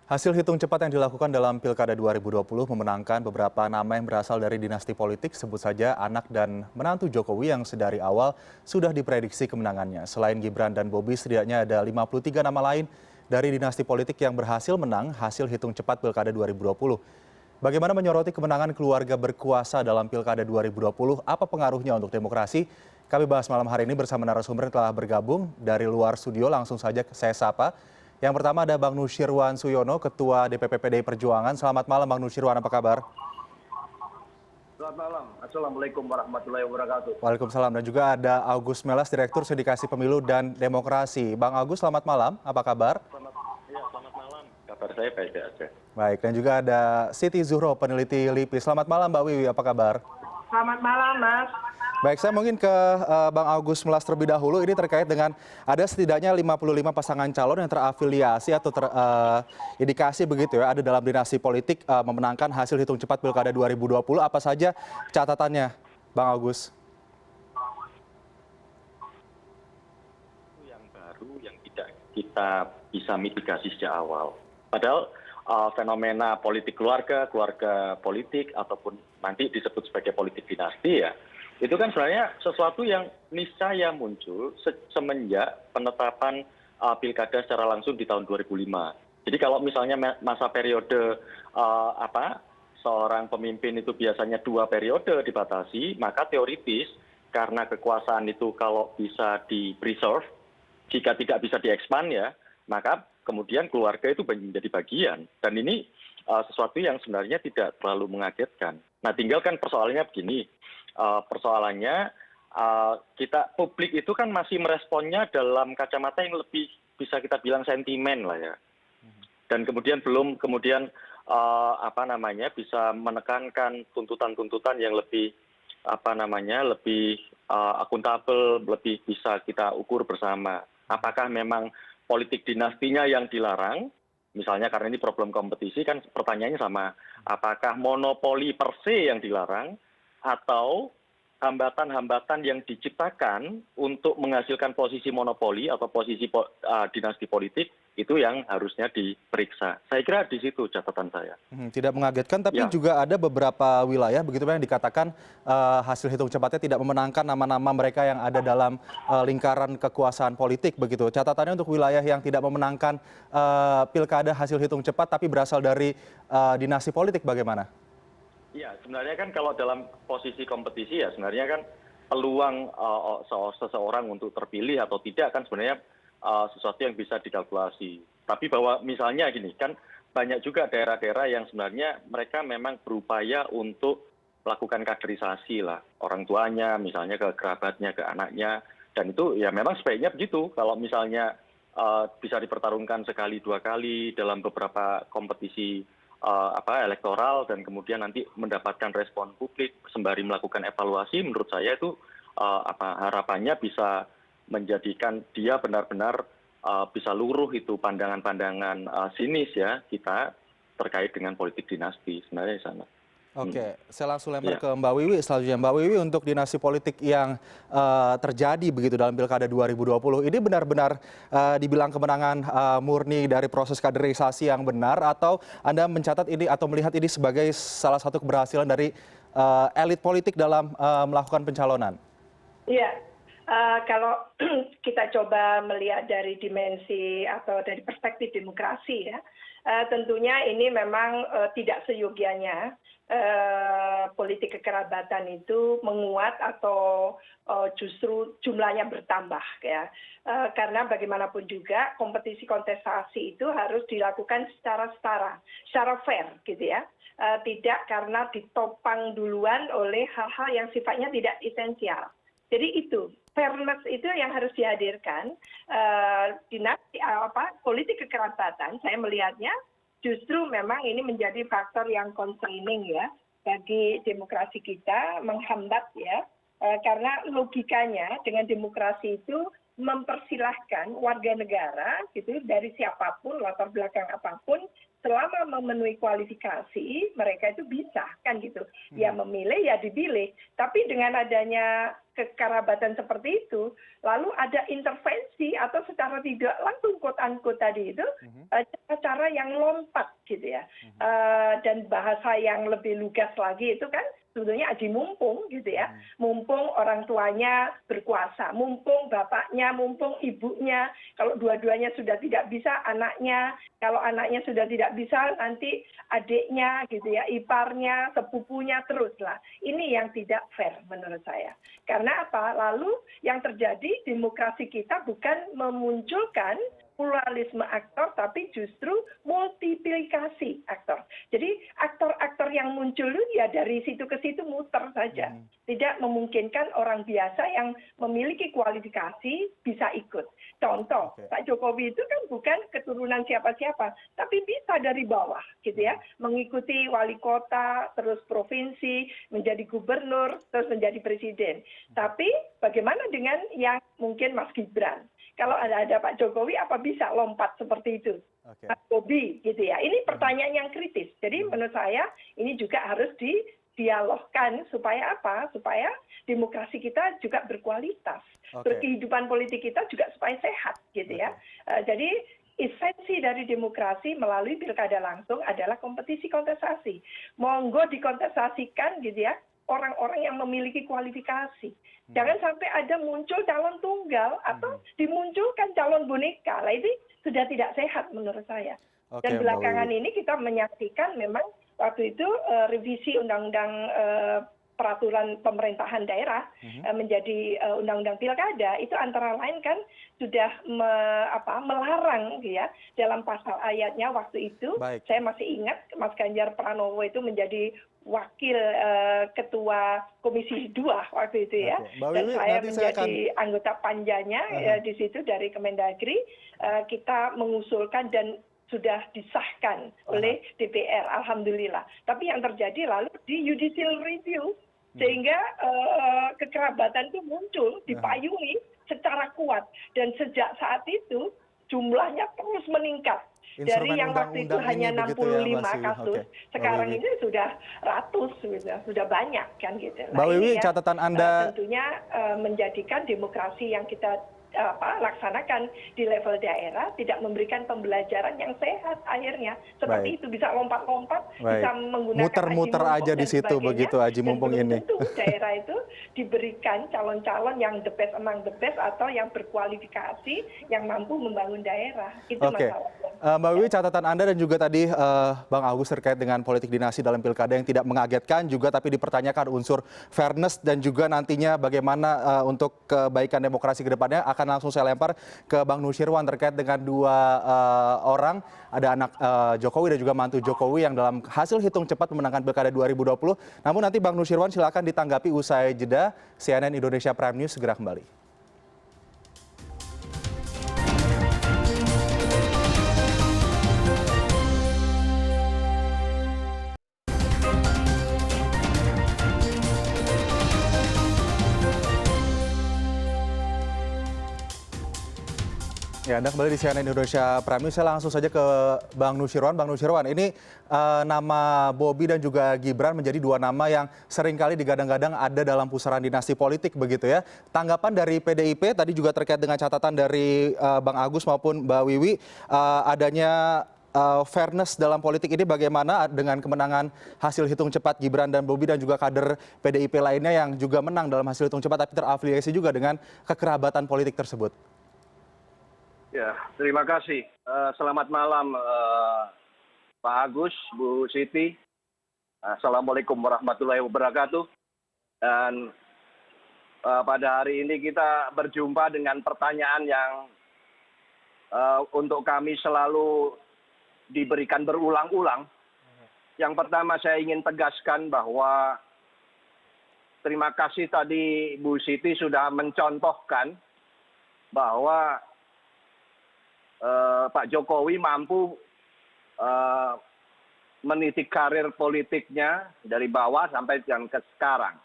Hasil hitung cepat yang dilakukan dalam Pilkada 2020 memenangkan beberapa nama yang berasal dari dinasti politik, sebut saja anak dan menantu Jokowi yang sedari awal sudah diprediksi kemenangannya. Selain Gibran dan Bobi, setidaknya ada 53 nama lain dari dinasti politik yang berhasil menang hasil hitung cepat Pilkada 2020. Bagaimana menyoroti kemenangan keluarga berkuasa dalam Pilkada 2020? Apa pengaruhnya untuk demokrasi? Kami bahas malam hari ini bersama narasumber yang telah bergabung dari luar studio. Langsung saja saya sapa. Yang pertama ada Bang Nusyirwan Suyono, Ketua DPP PDI Perjuangan. Selamat malam Bang Nusyirwan, apa kabar? Selamat malam. Assalamualaikum warahmatullahi wabarakatuh. Waalaikumsalam. Dan juga ada Agus Melas, Direktur Sindikasi Pemilu dan Demokrasi. Bang Agus, selamat malam, apa kabar? Selamat malam. Kabar saya baik aja. Baik, dan juga ada Siti Zuhro, peneliti LIPI. Selamat malam Mbak Wiwi, apa kabar? Selamat malam, Mas. Baik, saya mungkin ke Bang Agus Melas terlebih dahulu. Ini terkait dengan ada setidaknya 55 pasangan calon yang terafiliasi atau terindikasi begitu ya, ada dalam dinasti politik memenangkan hasil hitung cepat Pilkada 2020. Apa saja catatannya, Bang Agus? Yang baru yang tidak kita bisa mitigasi sejak awal. Padahal fenomena politik keluarga politik, ataupun nanti disebut sebagai politik dinasti ya, itu kan sebenarnya sesuatu yang niscaya muncul semenjak penetapan pilkada secara langsung di tahun 2005. Jadi kalau misalnya masa periode seorang pemimpin itu biasanya 2 periode dibatasi, maka teoritis karena kekuasaan itu kalau bisa di-preserve, jika tidak bisa di-expand ya, maka kemudian keluarga itu menjadi bagian. Dan ini sesuatu yang sebenarnya tidak terlalu mengagetkan. Nah, tinggal kan persoalannya begini. Persoalannya kita publik itu kan masih meresponnya dalam kacamata yang lebih bisa kita bilang sentimen lah ya, dan kemudian belum bisa menekankan tuntutan-tuntutan yang lebih lebih akuntabel, lebih bisa kita ukur bersama. Apakah memang politik dinastinya yang dilarang, misalnya karena ini problem kompetisi, kan pertanyaannya sama, apakah monopoli per se yang dilarang atau hambatan-hambatan yang diciptakan untuk menghasilkan posisi monopoli atau posisi dinasti politik itu yang harusnya diperiksa. Saya kira di situ catatan saya. Tidak mengagetkan, tapi Ya. juga ada beberapa wilayah begitu yang dikatakan hasil hitung cepatnya tidak memenangkan nama-nama mereka yang ada dalam lingkaran kekuasaan politik begitu. Catatannya untuk wilayah yang tidak memenangkan pilkada hasil hitung cepat tapi berasal dari dinasti politik bagaimana? Ya, sebenarnya kan kalau dalam posisi kompetisi ya sebenarnya kan peluang seseorang untuk terpilih atau tidak kan sebenarnya sesuatu yang bisa dikalkulasi. Tapi bahwa misalnya gini, kan banyak juga daerah-daerah yang sebenarnya mereka memang berupaya untuk melakukan kaderisasi lah. Orang tuanya, misalnya ke kerabatnya, ke anaknya. Dan itu ya memang sebaiknya begitu. Kalau misalnya bisa dipertarungkan sekali, 2 kali dalam beberapa kompetisi elektoral dan kemudian nanti mendapatkan respon publik sembari melakukan evaluasi, menurut saya itu harapannya bisa menjadikan dia benar-benar bisa luruh itu pandangan-pandangan sinis ya kita terkait dengan politik dinasti sebenarnya di sana. Oke, saya langsung lempar ke Mbak Wiwi. Selanjutnya Mbak Wiwi, untuk dinasti politik yang terjadi begitu dalam Pilkada 2020, ini benar-benar dibilang kemenangan murni dari proses kaderisasi yang benar, atau Anda mencatat ini atau melihat ini sebagai salah satu keberhasilan dari elit politik dalam melakukan pencalonan? Iya, kalau kita coba melihat dari dimensi atau dari perspektif demokrasi ya, tentunya ini memang tidak seyogianya politik kekerabatan itu menguat atau justru jumlahnya bertambah ya, karena bagaimanapun juga kompetisi kontestasi itu harus dilakukan secara setara, secara fair gitu ya, tidak karena ditopang duluan oleh hal-hal yang sifatnya tidak esensial. Jadi itu fairness itu yang harus dihadirkan. Politik kekerabatan saya melihatnya justru memang ini menjadi faktor yang constraining ya bagi demokrasi kita, menghambat ya, karena logikanya dengan demokrasi itu mempersilahkan warga negara gitu dari siapapun latar belakang apapun selama memenuhi kualifikasi mereka itu bisa kan gitu ya memilih ya dipilih tapi dengan adanya kekerabatan seperti itu lalu ada intervensi atau secara tidak langsung quote unquote tadi itu cara-cara yang lompat gitu ya dan bahasa yang lebih lugas lagi itu kan sebetulnya aji mumpung gitu ya mumpung orang tuanya berkuasa mumpung bapaknya mumpung ibunya kalau dua-duanya sudah tidak bisa anaknya kalau anaknya sudah tidak bisa nanti adiknya gitu ya iparnya sepupunya teruslah ini yang tidak fair menurut saya karena apa lalu yang terjadi demokrasi kita bukan memunculkan pluralisme aktor tapi justru multiplikasi aktor. Jadi aktor-aktor yang muncul ya dari situ ke situ muter saja. Tidak memungkinkan orang biasa yang memiliki kualifikasi bisa ikut. Contoh, Pak Jokowi itu kan bukan keturunan siapa-siapa, tapi bisa dari bawah gitu ya. Mengikuti wali kota, terus provinsi, menjadi gubernur, terus menjadi presiden. Tapi bagaimana dengan yang mungkin Mas Gibran? Kalau ada Pak Jokowi apa bisa lompat seperti itu? Mas Bobi gitu ya. Ini pertanyaan yang kritis. Jadi menurut saya ini juga harus didialogkan supaya apa? Supaya demokrasi kita juga berkualitas. Kehidupan politik kita juga supaya sehat gitu ya. Jadi esensi dari demokrasi melalui pilkada langsung adalah kompetisi kontestasi. Monggo dikontestasikan gitu ya. Orang-orang yang memiliki kualifikasi. Jangan sampai ada muncul calon tunggal atau dimunculkan calon boneka. Nah, ini sudah tidak sehat menurut saya. Dan belakangan ini kita menyaksikan memang waktu itu revisi undang-undang peraturan pemerintahan daerah menjadi undang-undang pilkada itu antara lain kan sudah melarang ya dalam pasal ayatnya waktu itu saya masih ingat Mas Ganjar Pranowo itu menjadi wakil ketua Komisi 2 waktu itu ya dan saya menjadi anggota panjanya di situ dari Kemendagri kita mengusulkan dan sudah disahkan oleh DPR alhamdulillah tapi yang terjadi lalu di judicial review sehingga kekerabatan itu muncul dipayungi secara kuat dan sejak saat itu jumlahnya terus meningkat dari yang waktu itu hanya 65 kasus sekarang ini sudah ratus sudah banyak kan gitu. Mbak Wiwi catatan Anda tentunya menjadikan demokrasi yang kita laksanakan di level daerah tidak memberikan pembelajaran yang sehat akhirnya seperti itu bisa lompat-lompat bisa menggunakan muter-muter aja di situ begitu aji mumpung ini tentu daerah itu diberikan calon-calon yang the best among the best atau yang berkualifikasi yang mampu membangun daerah itu masalahnya. Mbak Wiwi catatan Anda dan juga tadi Bang Agus terkait dengan politik dinasti dalam pilkada yang tidak mengagetkan juga tapi dipertanyakan unsur fairness dan juga nantinya bagaimana untuk kebaikan demokrasi ke depannya akan langsung saya lempar ke Bang Nusyirwan terkait dengan dua orang ada anak Jokowi dan juga mantu Jokowi yang dalam hasil hitung cepat memenangkan pilkada 2020. Namun nanti Bang Nusyirwan silakan ditanggapi usai jeda. CNN Indonesia Prime News segera kembali. Ya, Anda kembali di CNN Indonesia Prime News. Saya langsung saja ke Bang Nusyirwan. Bang Nusyirwan, ini nama Bobi dan juga Gibran menjadi dua nama yang seringkali digadang-gadang ada dalam pusaran dinasti politik begitu ya. Tanggapan dari PDIP tadi juga terkait dengan catatan dari Bang Agus maupun Mbak Wiwi adanya fairness dalam politik ini bagaimana dengan kemenangan hasil hitung cepat Gibran dan Bobi dan juga kader PDIP lainnya yang juga menang dalam hasil hitung cepat tapi terafiliasi juga dengan kekerabatan politik tersebut. Ya, terima kasih. Selamat malam Pak Agus, Bu Siti. Assalamualaikum warahmatullahi wabarakatuh. Dan pada hari ini kita berjumpa dengan pertanyaan yang untuk kami selalu diberikan berulang-ulang. Yang pertama saya ingin tegaskan bahwa terima kasih tadi Bu Siti sudah mencontohkan bahwa Pak Jokowi mampu meniti karir politiknya dari bawah sampai yang ke sekarang.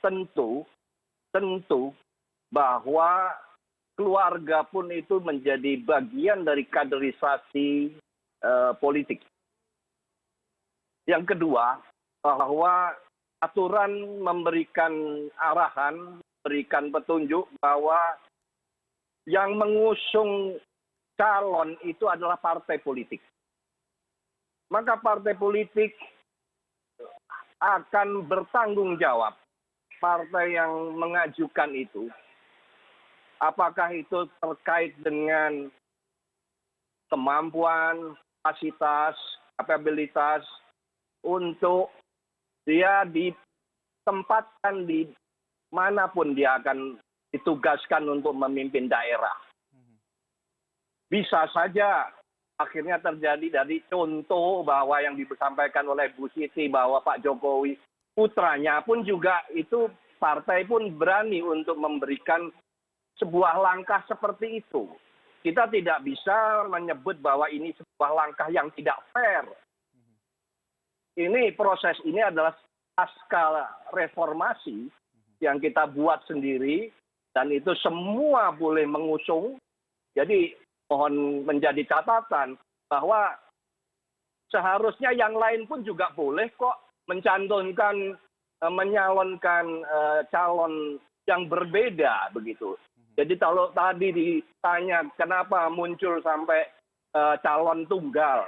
Tentu bahwa keluarga pun itu menjadi bagian dari kaderisasi politik. Yang kedua, bahwa aturan memberikan arahan, memberikan petunjuk bahwa yang mengusung calon itu adalah partai politik. Maka partai politik akan bertanggung jawab. Partai yang mengajukan itu, apakah itu terkait dengan kemampuan, kapasitas, kapabilitas untuk dia ditempatkan di manapun dia akan ditugaskan untuk memimpin daerah. Bisa saja akhirnya terjadi dari contoh bahwa yang disampaikan oleh Bu Siti bahwa Pak Jokowi putranya pun juga itu partai pun berani untuk memberikan sebuah langkah seperti itu. Kita tidak bisa menyebut bahwa ini sebuah langkah yang tidak fair. Ini proses ini adalah pasca reformasi yang kita buat sendiri dan itu semua boleh mengusung. Jadi mohon menjadi catatan bahwa seharusnya yang lain pun juga boleh kok mencantumkan, menyalonkan calon yang berbeda begitu. Jadi kalau tadi ditanya kenapa muncul sampai calon tunggal,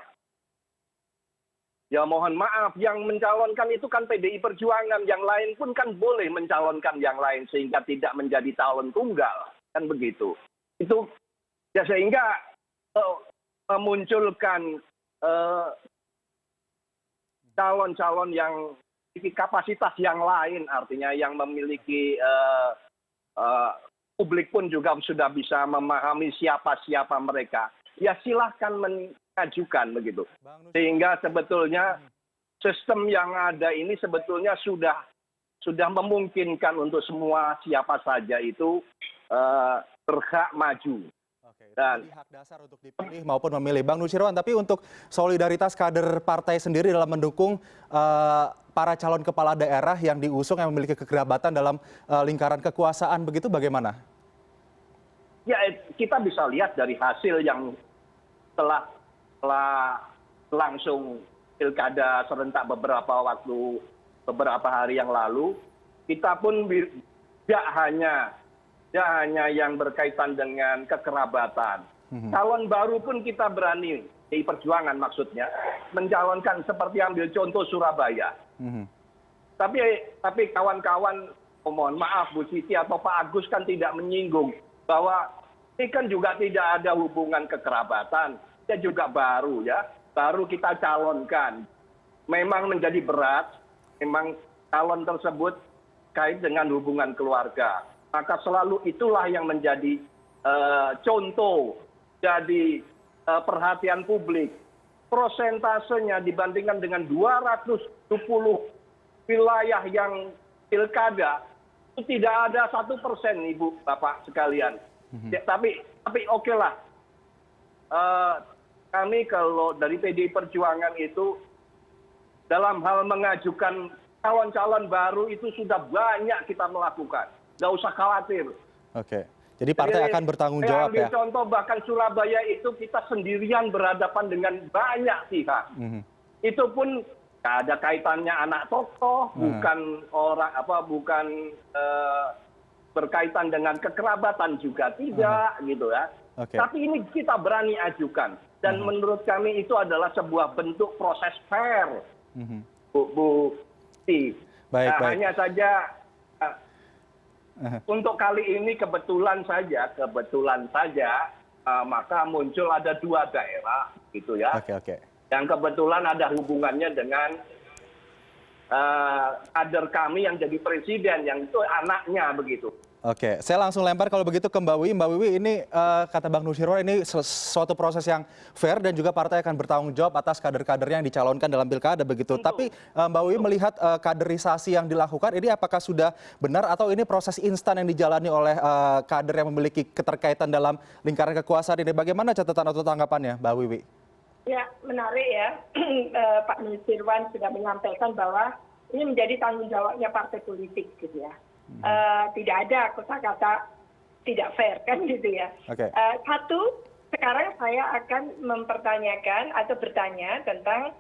ya mohon maaf yang mencalonkan itu kan PDI Perjuangan, yang lain pun kan boleh mencalonkan yang lain sehingga tidak menjadi calon tunggal, kan begitu. Itu ya sehingga memunculkan calon-calon yang memiliki kapasitas yang lain, artinya yang memiliki publik pun juga sudah bisa memahami siapa-siapa mereka. Ya silahkan mengajukan begitu. Sehingga sebetulnya sistem yang ada ini sebetulnya sudah memungkinkan untuk semua siapa saja itu berhak maju. Dan hak dasar untuk dipilih maupun memilih. Bang Nusirwan, tapi untuk solidaritas kader partai sendiri dalam mendukung para calon kepala daerah yang diusung yang memiliki kekerabatan dalam lingkaran kekuasaan begitu bagaimana? Ya kita bisa lihat dari hasil yang telah langsung pilkada serentak beberapa hari yang lalu, kita pun tidak hanya yang berkaitan dengan kekerabatan. Calon baru pun kita berani, di Perjuangan maksudnya, mencalonkan seperti ambil contoh Surabaya. Tapi kawan-kawan, mohon maaf Bu Siti atau Pak Agus kan tidak menyinggung bahwa ini kan juga tidak ada hubungan kekerabatan. Dia juga baru ya, baru kita calonkan. Memang menjadi berat, memang calon tersebut kait dengan hubungan keluarga. Maka selalu itulah yang menjadi contoh, jadi perhatian publik. Prosentasenya dibandingkan dengan 270 wilayah yang pilkada, itu tidak ada 1%, Ibu, Bapak sekalian. Ya, tapi oke lah. Kami kalau dari PDI Perjuangan itu, dalam hal mengajukan calon-calon baru itu sudah banyak kita melakukan. Nggak usah khawatir. Oke, jadi partai akan bertanggung jawab ya? Contoh bahkan Surabaya itu kita sendirian berhadapan dengan banyak pihak. Itu pun nggak ada kaitannya anak tokoh, bukan berkaitan dengan kekerabatan juga tidak gitu ya. Tapi ini kita berani ajukan dan menurut kami itu adalah sebuah bentuk proses fair, Bu Siti. Hanya saja untuk kali ini kebetulan saja maka muncul ada 2 daerah gitu ya. Yang kebetulan ada hubungannya dengan kader kami yang jadi presiden, yang itu anaknya begitu. Oke, saya langsung lempar kalau begitu ke Mbak Wiwi. Mbak Wiwi, ini kata Bang Nusirwan ini suatu proses yang fair dan juga partai akan bertanggung jawab atas kader-kadernya yang dicalonkan dalam pilkada begitu. Tapi Mbak Wiwi melihat kaderisasi yang dilakukan ini apakah sudah benar atau ini proses instan yang dijalani oleh kader yang memiliki keterkaitan dalam lingkaran kekuasaan ini? Bagaimana catatan atau tanggapannya, Mbak Wiwi? Ya, menarik ya. Pak Nusirwan sudah menyampaikan bahwa ini menjadi tanggung jawabnya partai politik gitu ya. Tidak ada kata-kata tidak fair kan gitu ya. Oke. Satu, sekarang saya akan mempertanyakan atau bertanya tentang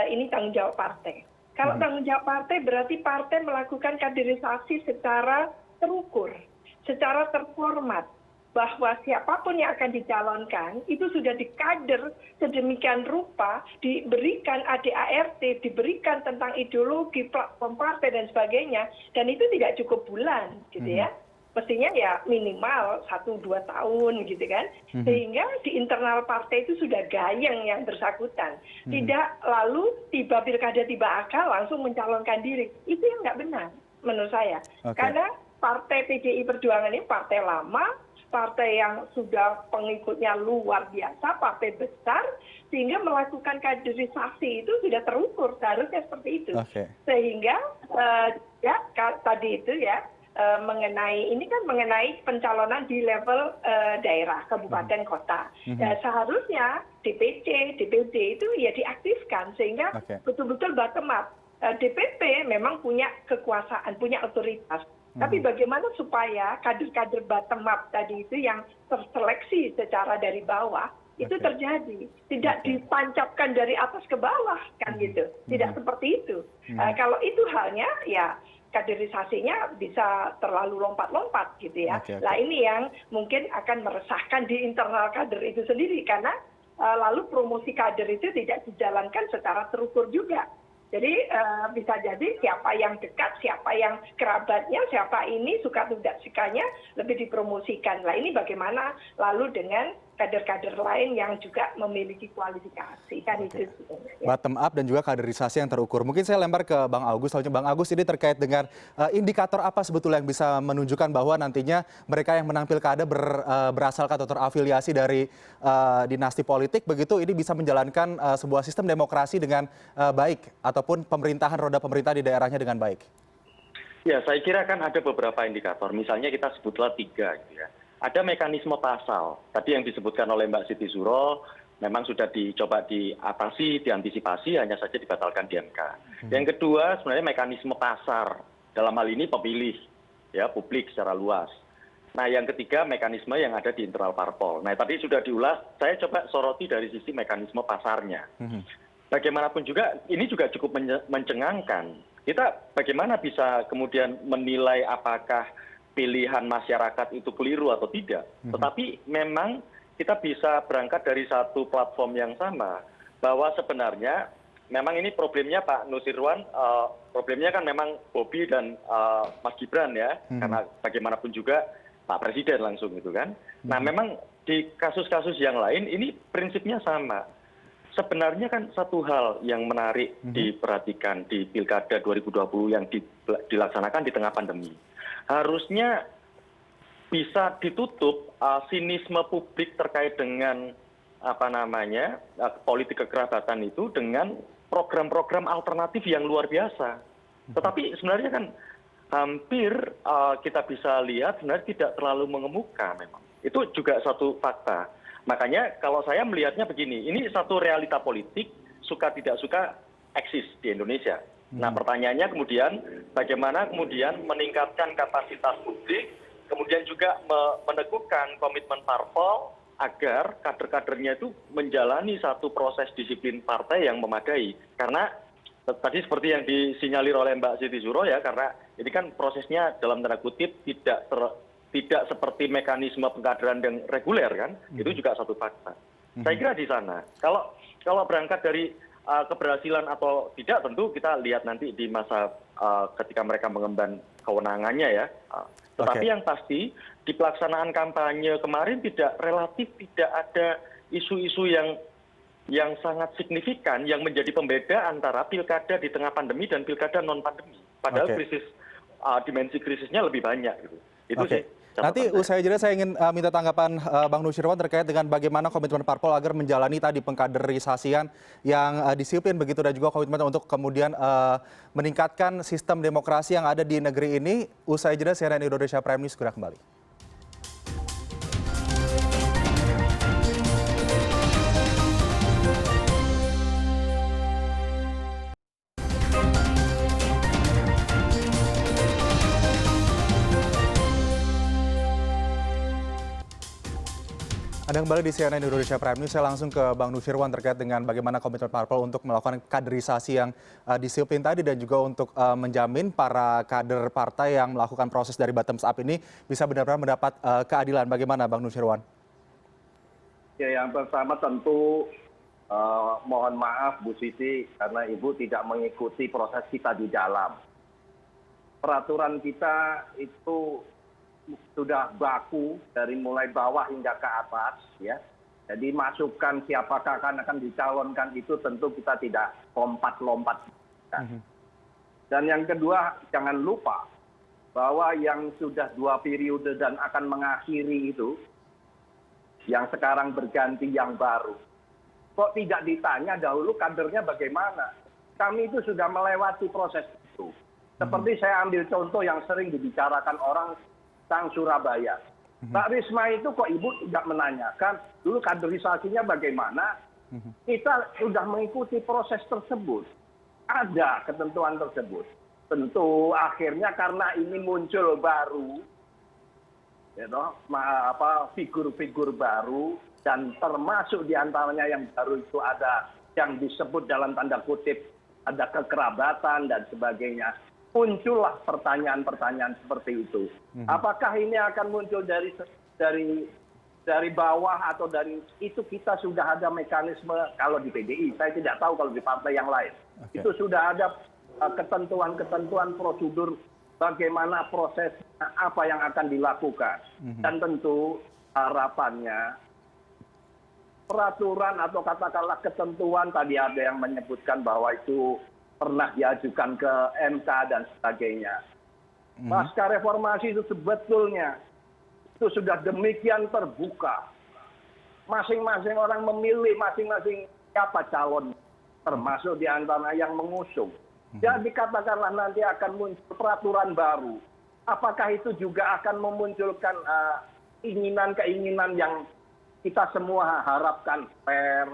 ini tanggung jawab partai. Kalau tanggung jawab partai berarti partai melakukan kaderisasi secara terukur, secara terformat, bahwa siapapun yang akan dicalonkan itu sudah dikader sedemikian rupa, diberikan ADART, diberikan tentang ideologi, platform partai dan sebagainya, dan itu tidak cukup bulan gitu ya. Mestinya ya minimal 1-2 tahun gitu kan, sehingga di internal partai itu sudah gayeng yang bersangkutan, tidak lalu tiba pilkada tiba akal langsung mencalonkan diri. Itu yang nggak benar menurut saya. Karena partai PDI Perjuangan ini partai lama, partai yang sudah pengikutnya luar biasa, partai besar, sehingga melakukan kaderisasi itu sudah terukur, seharusnya seperti itu. Sehingga ya tadi itu ya, mengenai ini kan mengenai pencalonan di level daerah, kabupaten, kota. Dan seharusnya DPC, DPD itu ya diaktifkan sehingga betul-betul bottom up. DPP memang punya kekuasaan, punya otoritas. Tapi bagaimana supaya kader-kader bottom up tadi itu yang terseleksi secara dari bawah itu terjadi, tidak ditancapkan dari atas ke bawah kan gitu, tidak seperti itu. Kalau itu halnya ya kaderisasinya bisa terlalu lompat-lompat gitu ya. Nah ini yang mungkin akan meresahkan di internal kader itu sendiri karena lalu promosi kader itu tidak dijalankan secara terukur juga. Jadi bisa jadi siapa yang dekat, siapa yang kerabatnya, siapa ini suka tidak sukanya lebih dipromosikan. Nah ini bagaimana lalu dengan kader-kader lain yang juga memiliki kualifikasi kan itu. Bottom up dan juga kaderisasi yang terukur. Mungkin saya lempar ke Bang Agus. Bang Agus, ini terkait dengan indikator apa sebetulnya yang bisa menunjukkan bahwa nantinya mereka yang menang pilkada berasal atau terafiliasi dari dinasti politik, begitu ini bisa menjalankan sebuah sistem demokrasi dengan baik ataupun pemerintahan, roda pemerintah di daerahnya dengan baik? Ya, saya kira kan ada beberapa indikator. Misalnya kita sebutlah 3 gitu ya. Ada mekanisme pasal. Tadi yang disebutkan oleh Mbak Siti Zuro memang sudah dicoba diatasi, diantisipasi, hanya saja dibatalkan di MK. Yang kedua sebenarnya mekanisme pasar. Dalam hal ini pemilih, ya publik secara luas. Nah yang ketiga mekanisme yang ada di internal parpol. Nah tadi sudah diulas, saya coba soroti dari sisi mekanisme pasarnya. Bagaimanapun juga ini juga cukup mencengangkan. Kita bagaimana bisa kemudian menilai apakah pilihan masyarakat itu keliru atau tidak. Tetapi memang kita bisa berangkat dari satu platform yang sama. Bahwa sebenarnya memang ini problemnya Pak Nusirwan, problemnya kan memang Bobi dan Mas Gibran ya. Karena bagaimanapun juga Pak Presiden langsung gitu kan. Nah memang di kasus-kasus yang lain ini prinsipnya sama. Sebenarnya kan satu hal yang menarik diperhatikan di Pilkada 2020 yang dilaksanakan di tengah pandemi. Harusnya bisa ditutup sinisme publik terkait dengan politik kekerabatan itu dengan program-program alternatif yang luar biasa. Tetapi sebenarnya kan hampir kita bisa lihat sebenarnya tidak terlalu mengemuka memang. Itu juga satu fakta. Makanya kalau saya melihatnya begini, ini satu realita politik, suka tidak suka eksis di Indonesia. Nah pertanyaannya kemudian bagaimana kemudian meningkatkan kapasitas publik, kemudian juga meneguhkan komitmen parpol agar kader-kadernya itu menjalani satu proses disiplin partai yang memadai. Karena tadi seperti yang disinyalir oleh Mbak Siti Zuro ya, karena ini kan prosesnya dalam tanda kutip tidak seperti mekanisme pengkaderan yang reguler kan, itu juga satu fakta. Saya kira di sana. Kalau berangkat dari keberhasilan atau tidak tentu kita lihat nanti di masa ketika mereka mengemban kewenangannya ya. Tetapi yang pasti di pelaksanaan kampanye kemarin relatif tidak ada isu-isu yang sangat signifikan yang menjadi pembeda antara pilkada di tengah pandemi dan pilkada non pandemi. Padahal dimensi krisisnya lebih banyak gitu. Itu sih. Nanti usai jeda saya ingin minta tanggapan Bang Nusirwan terkait dengan bagaimana komitmen parpol agar menjalani tadi pengkaderisasian yang disiplin begitu dan juga komitmen untuk kemudian meningkatkan sistem demokrasi yang ada di negeri ini. Usai jeda CNN Indonesia Prime News segera kembali. Anda kembali di CNN Indonesia Prime News. Saya langsung ke Bang Nusyirwan terkait dengan bagaimana komitmen parpol untuk melakukan kaderisasi yang disiplin tadi dan juga untuk menjamin para kader partai yang melakukan proses dari bottoms up ini bisa benar-benar mendapat keadilan. Bagaimana Bang Nusyirwan? Ya, yang pertama tentu mohon maaf Bu Siti karena Ibu tidak mengikuti proses kita di dalam. Peraturan kita itu sudah baku dari mulai bawah hingga ke atas, ya. Jadi masukan siapakah akan dicalonkan itu tentu kita tidak lompat-lompat. Dan yang kedua, jangan lupa bahwa yang sudah 2 periode dan akan mengakhiri itu, yang sekarang berganti yang baru, kok tidak ditanya dahulu kadernya bagaimana? Kami itu sudah melewati proses itu. Seperti saya ambil contoh yang sering dibicarakan orang tentang Surabaya. Mbak Risma itu kok Ibu tidak menanyakan dulu kaderisasinya bagaimana? Kita sudah mengikuti proses tersebut. Ada ketentuan tersebut. Tentu akhirnya karena ini muncul baru, figur-figur baru, dan termasuk diantaranya yang baru itu ada yang disebut dalam tanda kutip ada kekerabatan dan sebagainya. Muncullah pertanyaan-pertanyaan seperti itu. Apakah ini akan muncul dari bawah atau dari itu, kita sudah ada mekanisme kalau di PDI, saya tidak tahu kalau di partai yang lain. Itu sudah ada ketentuan-ketentuan prosedur bagaimana proses apa yang akan dilakukan. Dan tentu harapannya peraturan atau katakanlah ketentuan, tadi ada yang menyebutkan bahwa itu pernah diajukan ke MK dan sebagainya. Pasca reformasi itu sebetulnya itu sudah demikian terbuka. Masing-masing orang memilih masing-masing siapa calon, termasuk diantara yang mengusung. Jadi katakanlah nanti akan muncul peraturan baru. Apakah itu juga akan memunculkan keinginan-keinginan yang kita semua harapkan fair,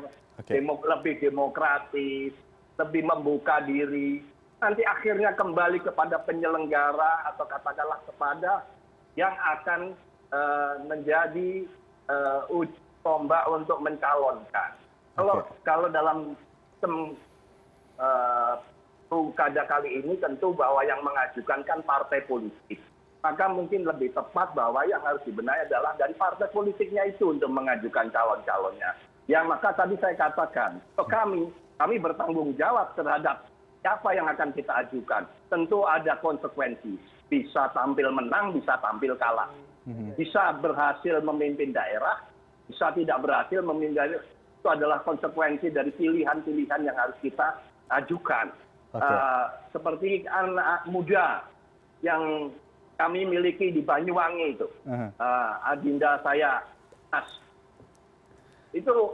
lebih demokratis, lebih membuka diri, nanti akhirnya kembali kepada penyelenggara atau katakanlah kepada yang akan menjadi uji tombak untuk mencalonkan. Kalau dalam pilkada kali ini tentu bahwa yang mengajukan kan partai politik. Maka mungkin lebih tepat bahwa yang harus dibenahi adalah dari partai politiknya itu untuk mengajukan calon-calonnya. Yang maka tadi saya katakan, kami bertanggung jawab terhadap siapa yang akan kita ajukan. Tentu ada konsekuensi. Bisa tampil menang, bisa tampil kalah. Bisa berhasil memimpin daerah, bisa tidak berhasil memimpin daerah. Itu adalah konsekuensi dari pilihan-pilihan yang harus kita ajukan. Seperti anak muda yang kami miliki di Banyuwangi itu. Adinda saya, Mas. Itu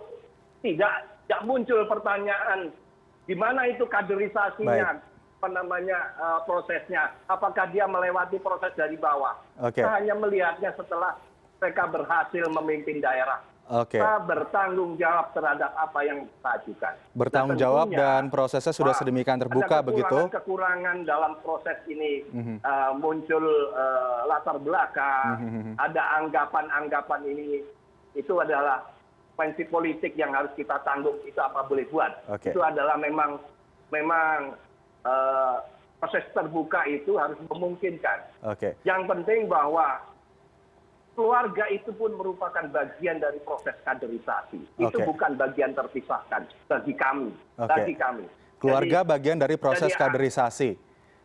tidak muncul pertanyaan gimana itu kaderisasinya, prosesnya, apakah dia melewati proses dari bawah. Kita hanya melihatnya setelah mereka berhasil memimpin daerah. Kita bertanggung jawab terhadap apa yang kita ajukan. Bertanggung jawab dan prosesnya sudah sedemikian terbuka begitu. Kekurangan dalam proses ini muncul latar belakang, ada anggapan-anggapan ini, itu adalah konsekuensi politik yang harus kita tanggung. Itu apa boleh buat. Itu adalah memang proses terbuka itu harus memungkinkan. Yang penting bahwa keluarga itu pun merupakan bagian dari proses kaderisasi. Itu bukan bagian terpisahkan bagi kami. Keluarga bagian dari proses kaderisasi.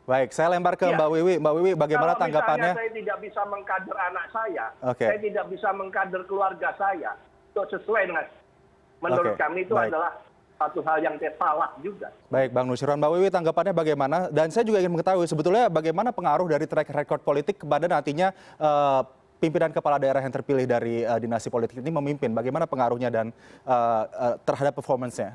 Baik, saya lempar ke Mbak Wiwi. Mbak Wiwi, bagaimana tanggapannya? Saya tidak bisa mengkader anak saya, saya tidak bisa mengkader keluarga saya. Itu sesuai dengan menurut kami itu adalah satu hal yang salah juga. Baik, Bang Nusyirwan. Mbak Wiwi, tanggapannya bagaimana? Dan saya juga ingin mengetahui sebetulnya bagaimana pengaruh dari track record politik kepada nantinya pimpinan kepala daerah yang terpilih dari dinasti politik ini memimpin. Bagaimana pengaruhnya dan terhadap performance-nya?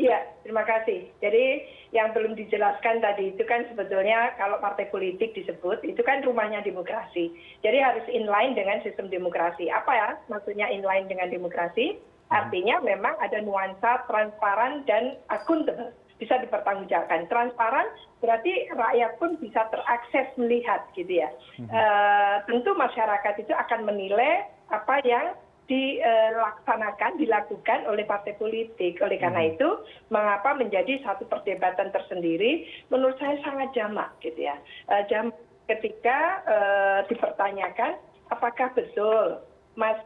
Iya, terima kasih. Jadi yang belum dijelaskan tadi itu kan sebetulnya kalau partai politik disebut itu kan rumahnya demokrasi. Jadi harus inline dengan sistem demokrasi. Apa ya maksudnya inline dengan demokrasi? Artinya memang ada nuansa transparan dan akuntabel. Bisa dipertanggungjawabkan. Transparan berarti rakyat pun bisa terakses melihat gitu ya. Tentu masyarakat itu akan menilai apa yang dilakukan oleh partai politik. Oleh karena itu, mengapa menjadi satu perdebatan tersendiri, menurut saya sangat jamak gitu ya. Jamak ketika dipertanyakan apakah betul Mas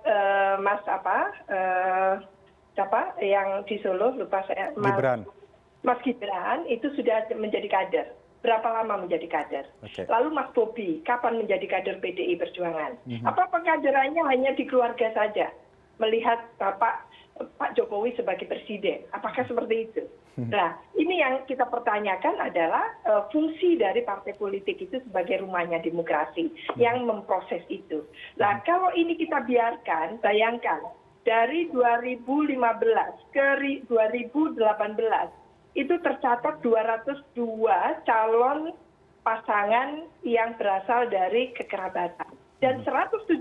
siapa yang di Solo, lupa saya, Mas Gibran itu sudah menjadi kader. Berapa lama menjadi kader? Lalu Mas Bobi, kapan menjadi kader PDI Perjuangan? Apa pengkaderannya hanya di keluarga saja? Melihat Pak Jokowi sebagai presiden, apakah seperti itu? Nah, ini yang kita pertanyakan adalah fungsi dari partai politik itu sebagai rumahnya demokrasi yang memproses itu. Nah, kalau ini kita biarkan, bayangkan dari 2015 ke 2018 itu tercatat 202 calon pasangan yang berasal dari kekerabatan. Dan 117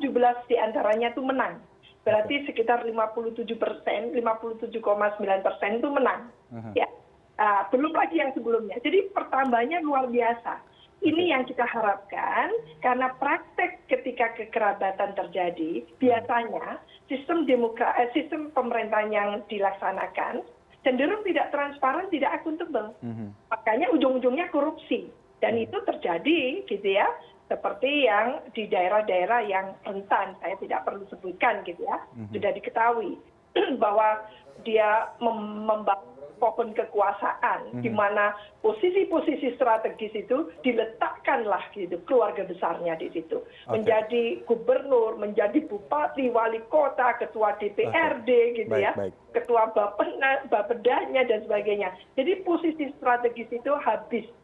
diantaranya itu menang. Berarti sekitar 57%, 57,9% itu menang. Ya. Belum lagi yang sebelumnya. Jadi pertambahannya luar biasa. Ini yang kita harapkan, karena praktek ketika kekerabatan terjadi, biasanya sistem pemerintahan yang dilaksanakan cenderung tidak transparan, tidak akuntabel. Makanya ujung-ujungnya korupsi. Dan itu terjadi gitu ya, seperti yang di daerah-daerah yang rentan, saya tidak perlu sebutkan gitu ya, sudah diketahui bahwa dia membangun pohon kekuasaan, di mana posisi-posisi strategis itu diletakkanlah gitu keluarga besarnya di situ, menjadi gubernur, menjadi bupati, wali kota, ketua DPRD gitu ya, ketua bapedanya dan sebagainya. Jadi posisi strategis itu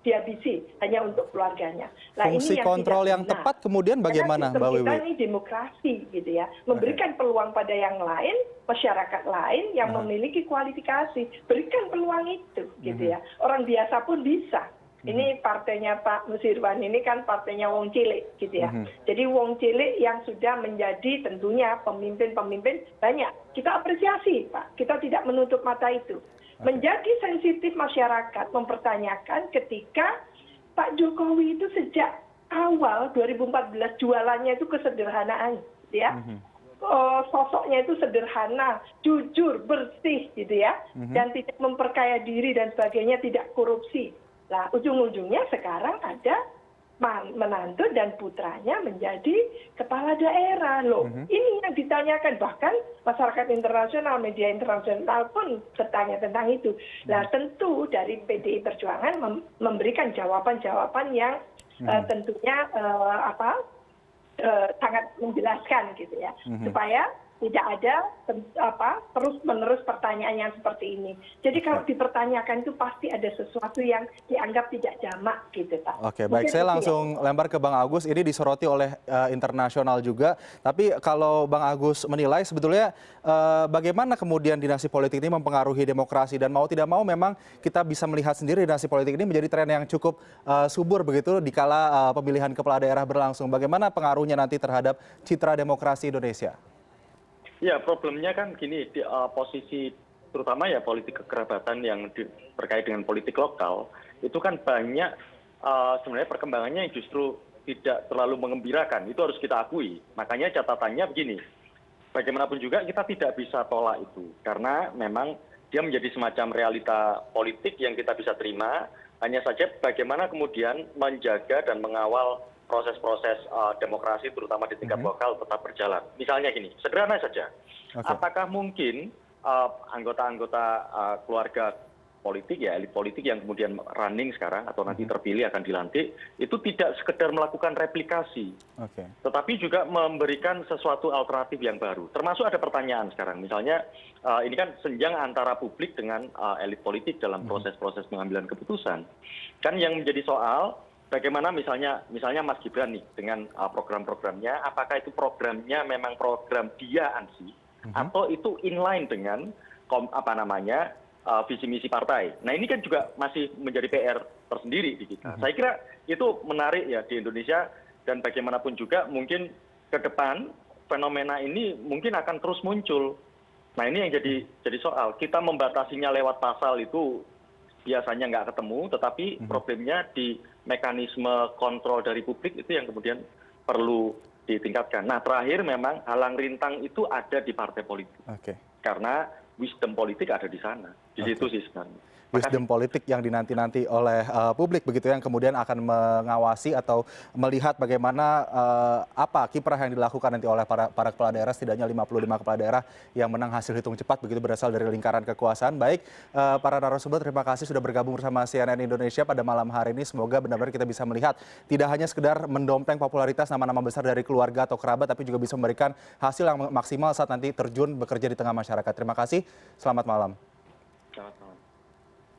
dihabisi hanya untuk keluarganya. Nah, fungsi ini yang kontrol yang tepat kemudian bagaimana, Mbak Wiwi? Kita ini demokrasi gitu ya, memberikan peluang pada yang lain, masyarakat lain yang memiliki kualifikasi, berikan peluang itu gitu ya. Orang biasa pun bisa. Ini partainya Pak Nusirwan ini kan partainya wong cilik gitu ya. Jadi wong cilik yang sudah menjadi tentunya pemimpin-pemimpin banyak. Kita apresiasi Pak, kita tidak menutup mata itu. Menjadi sensitif masyarakat mempertanyakan ketika Pak Jokowi itu sejak awal 2014 jualannya itu kesederhanaan gitu ya. Sosoknya itu sederhana, jujur, bersih gitu ya, dan tidak memperkaya diri dan sebagainya, tidak korupsi. Nah, ujung-ujungnya sekarang ada menantu dan putranya menjadi kepala daerah loh. Ini yang ditanyakan, bahkan masyarakat internasional, media internasional pun bertanya tentang itu. Nah, tentu dari PDI Perjuangan memberikan jawaban-jawaban yang tentunya sangat menjelaskan gitu ya, supaya tidak ada terus-menerus pertanyaan yang seperti ini. Jadi kalau dipertanyakan itu pasti ada sesuatu yang dianggap tidak jamak gitu Pak. Oke, baik, saya langsung lempar ke Bang Agus. Ini disoroti oleh internasional juga. Tapi kalau Bang Agus menilai sebetulnya bagaimana kemudian dinasti politik ini mempengaruhi demokrasi, dan mau tidak mau memang kita bisa melihat sendiri dinasti politik ini menjadi tren yang cukup subur begitu dikala pemilihan kepala daerah berlangsung. Bagaimana pengaruhnya nanti terhadap citra demokrasi Indonesia? Ya, problemnya kan gini, posisi terutama ya politik kekerabatan yang terkait dengan politik lokal, itu kan banyak sebenarnya perkembangannya yang justru tidak terlalu mengembirakan, itu harus kita akui. Makanya catatannya begini, bagaimanapun juga kita tidak bisa tolak itu, karena memang dia menjadi semacam realita politik yang kita bisa terima, hanya saja bagaimana kemudian menjaga dan mengawal proses-proses demokrasi terutama di tingkat lokal tetap berjalan. Misalnya gini, sederhana saja, apakah mungkin anggota-anggota keluarga politik ya, elit politik yang kemudian running sekarang atau nanti terpilih akan dilantik, itu tidak sekedar melakukan replikasi, tetapi juga memberikan sesuatu alternatif yang baru. Termasuk ada pertanyaan sekarang, misalnya ini kan senjang antara publik dengan elit politik dalam proses-proses pengambilan keputusan. Kan yang menjadi soal, bagaimana misalnya Mas Gibran nih dengan program-programnya, apakah itu programnya memang program dia ansih, atau itu inline dengan visi misi partai. Nah, ini kan juga masih menjadi PR tersendiri di kita. Saya kira itu menarik ya di Indonesia, dan bagaimanapun juga mungkin ke depan fenomena ini mungkin akan terus muncul. Nah, ini yang jadi soal. Kita membatasinya lewat pasal itu biasanya nggak ketemu, tetapi problemnya di mekanisme kontrol dari publik itu yang kemudian perlu ditingkatkan. Nah, terakhir memang halang rintang itu ada di partai politik. Oke. Karena wisdom politik ada di sana. Di situ sih sebenarnya. Wisdom politik yang dinanti-nanti oleh publik begitu yang kemudian akan mengawasi atau melihat bagaimana apa kiprah yang dilakukan nanti oleh para kepala daerah, setidaknya 55 kepala daerah yang menang hasil hitung cepat begitu berasal dari lingkaran kekuasaan. Baik, para narasumber, terima kasih sudah bergabung bersama CNN Indonesia pada malam hari ini. Semoga benar-benar kita bisa melihat tidak hanya sekedar mendompleng popularitas nama-nama besar dari keluarga atau kerabat, tapi juga bisa memberikan hasil yang maksimal saat nanti terjun bekerja di tengah masyarakat. Terima kasih, selamat malam. Selamat malam.